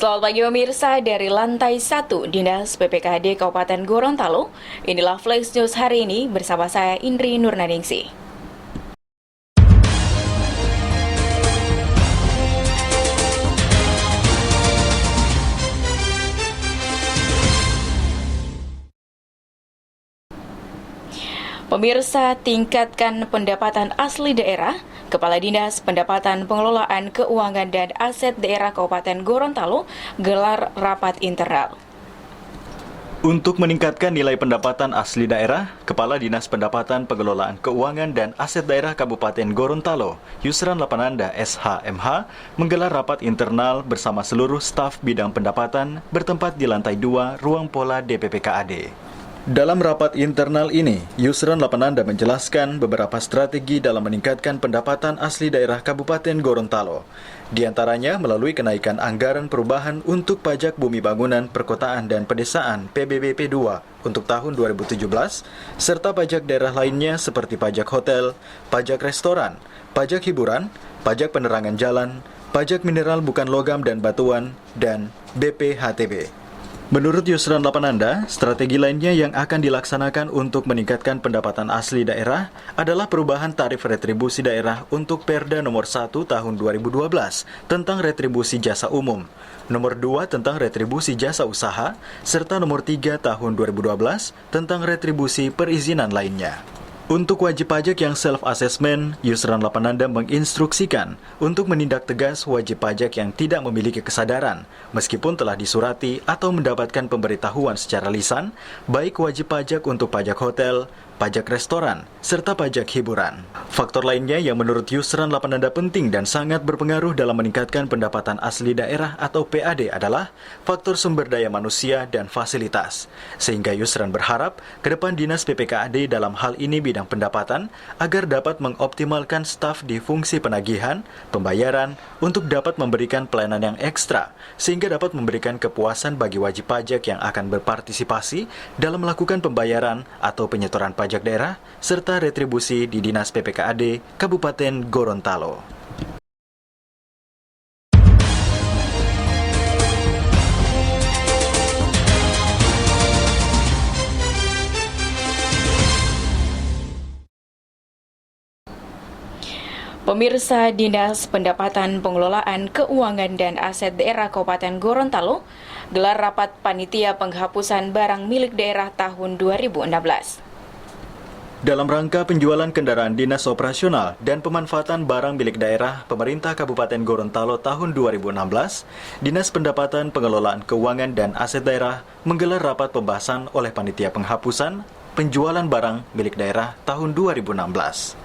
Selamat pagi pemirsa, dari lantai 1 Dinas PPKD Kabupaten Gorontalo. Inilah Flash News hari ini bersama saya Indri Nurnaningsi. Pemirsa, tingkatkan pendapatan asli daerah. Kepala Dinas Pendapatan Pengelolaan Keuangan dan Aset Daerah Kabupaten Gorontalo gelar rapat internal. Untuk meningkatkan nilai pendapatan asli daerah, Kepala Dinas Pendapatan Pengelolaan Keuangan dan Aset Daerah Kabupaten Gorontalo, Yusran Lapananda SHMH, menggelar rapat internal bersama seluruh staf bidang pendapatan bertempat di lantai 2 Ruang Pola DPPKAD. Dalam rapat internal ini, Yusran Lapananda menjelaskan beberapa strategi dalam meningkatkan pendapatan asli daerah Kabupaten Gorontalo. Di antaranya melalui kenaikan anggaran perubahan untuk pajak bumi bangunan, perkotaan, dan pedesaan PBBP 2 untuk tahun 2017, serta pajak daerah lainnya seperti pajak hotel, pajak restoran, pajak hiburan, pajak penerangan jalan, pajak mineral bukan logam dan batuan, dan BPHTB. Menurut Yusran Lapananda, strategi lainnya yang akan dilaksanakan untuk meningkatkan pendapatan asli daerah adalah perubahan tarif retribusi daerah untuk Perda nomor 1 tahun 2012 tentang retribusi jasa umum, nomor 2 tentang retribusi jasa usaha, serta nomor 3 tahun 2012 tentang retribusi perizinan lainnya. Untuk wajib pajak yang self-assessment, Yusran Lapananda menginstruksikan untuk menindak tegas wajib pajak yang tidak memiliki kesadaran, meskipun telah disurati atau mendapatkan pemberitahuan secara lisan, baik wajib pajak untuk pajak hotel, pajak restoran, serta pajak hiburan. Faktor lainnya yang menurut Yusran Lapananda penting dan sangat berpengaruh dalam meningkatkan pendapatan asli daerah atau PAD adalah faktor sumber daya manusia dan fasilitas. Sehingga Yusran berharap ke depan Dinas PPKAD dalam hal ini bidang pendapatan agar dapat mengoptimalkan staf di fungsi penagihan, pembayaran untuk dapat memberikan pelayanan yang ekstra sehingga dapat memberikan kepuasan bagi wajib pajak yang akan berpartisipasi dalam melakukan pembayaran atau penyetoran pajak daerah serta retribusi di Dinas PPKAD Kabupaten Gorontalo. Pemirsa, Dinas Pendapatan Pengelolaan Keuangan dan Aset Daerah Kabupaten Gorontalo gelar rapat panitia penghapusan barang milik daerah tahun 2016. Dalam rangka penjualan kendaraan dinas operasional dan pemanfaatan barang milik daerah pemerintah Kabupaten Gorontalo tahun 2016, Dinas Pendapatan Pengelolaan Keuangan dan Aset Daerah menggelar rapat pembahasan oleh panitia penghapusan penjualan barang milik daerah tahun 2016.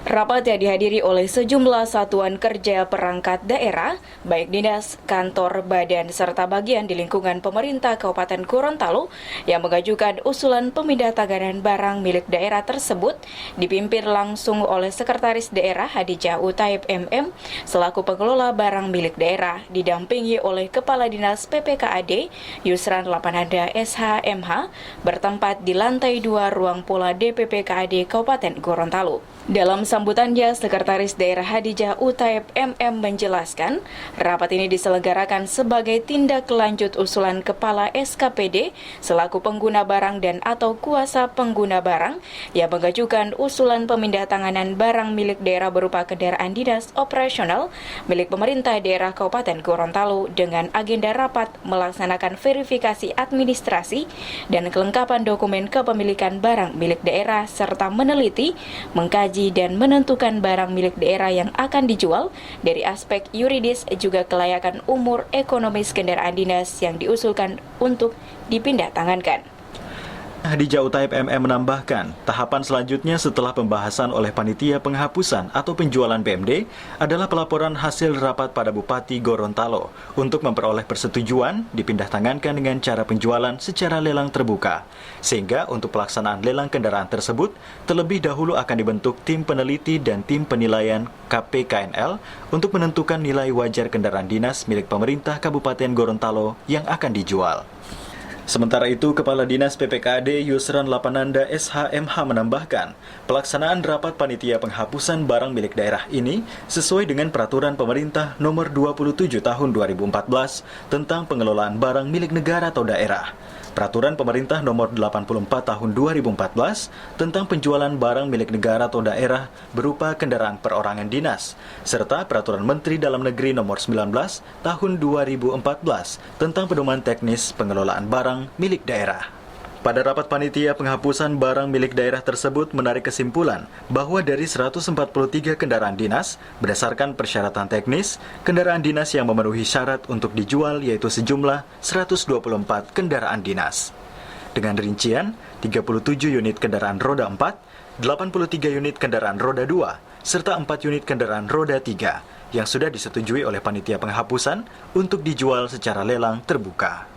Rapat yang dihadiri oleh sejumlah satuan kerja perangkat daerah, baik dinas, kantor, badan, serta bagian di lingkungan pemerintah Kabupaten Gorontalo yang mengajukan usulan pemindahan barang milik daerah tersebut dipimpin langsung oleh Sekretaris Daerah Hadijah Utaib MM selaku pengelola barang milik daerah, didampingi oleh Kepala Dinas PPKAD Yusran Lapananda SHMH bertempat di lantai 2 Ruang Pola DPPKAD Kabupaten Gorontalo. Dalam sambutannya, Sekretaris Daerah Hadijah Utaib MM menjelaskan, rapat ini diselenggarakan sebagai tindak lanjut usulan Kepala SKPD selaku pengguna barang dan atau kuasa pengguna barang yang mengajukan usulan pemindahantanganan barang milik daerah berupa kendaraan dinas operasional milik pemerintah daerah Kabupaten Gorontalo dengan agenda rapat melaksanakan verifikasi administrasi dan kelengkapan dokumen kepemilikan barang milik daerah serta meneliti, mengkaji dan menentukan barang milik daerah yang akan dijual dari aspek yuridis juga kelayakan umur ekonomis kendaraan dinas yang diusulkan untuk dipindahtangankan. Hadijah Utaib MM menambahkan, tahapan selanjutnya setelah pembahasan oleh panitia penghapusan atau penjualan BMD adalah pelaporan hasil rapat pada Bupati Gorontalo untuk memperoleh persetujuan dipindahtangankan dengan cara penjualan secara lelang terbuka. Sehingga untuk pelaksanaan lelang kendaraan tersebut, terlebih dahulu akan dibentuk tim peneliti dan tim penilaian KPKNL untuk menentukan nilai wajar kendaraan dinas milik pemerintah Kabupaten Gorontalo yang akan dijual. Sementara itu, Kepala Dinas PPKAD Yusran Lapananda SHMH menambahkan, pelaksanaan rapat panitia penghapusan barang milik daerah ini sesuai dengan Peraturan Pemerintah Nomor 27 Tahun 2014 tentang pengelolaan barang milik negara atau daerah. Peraturan Pemerintah Nomor 84 Tahun 2014 tentang penjualan barang milik negara atau daerah berupa kendaraan perorangan dinas, serta Peraturan Menteri Dalam Negeri Nomor 19 Tahun 2014 tentang pedoman teknis pengelolaan barang milik daerah. Pada rapat panitia penghapusan barang milik daerah tersebut menarik kesimpulan bahwa dari 143 kendaraan dinas, berdasarkan persyaratan teknis, kendaraan dinas yang memenuhi syarat untuk dijual yaitu sejumlah 124 kendaraan dinas. Dengan rincian, 37 unit kendaraan roda 4, 83 unit kendaraan roda 2, serta 4 unit kendaraan roda 3 yang sudah disetujui oleh panitia penghapusan untuk dijual secara lelang terbuka.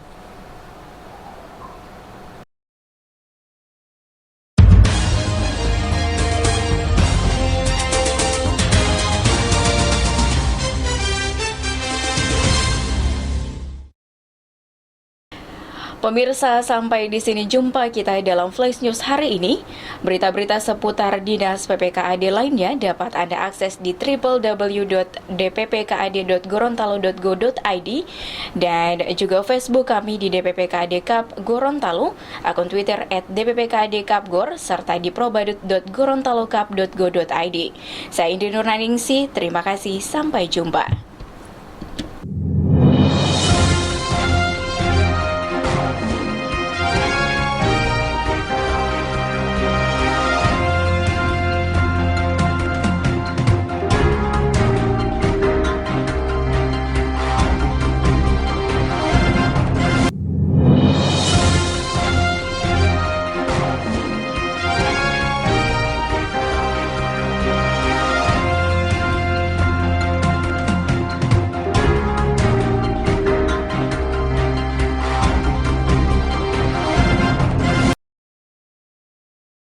Pemirsa, sampai di sini jumpa kita dalam Flash News hari ini. Berita-berita seputar Dinas PPKAD lainnya dapat Anda akses di www.dppkad.gorontalo.go.id dan juga Facebook kami di DPPKAD Kap Gorontalo, akun Twitter @dppkad Kapgor, serta di probadut.gorontalokap.go.id. Saya Indi Nurnaningsi, terima kasih, sampai jumpa.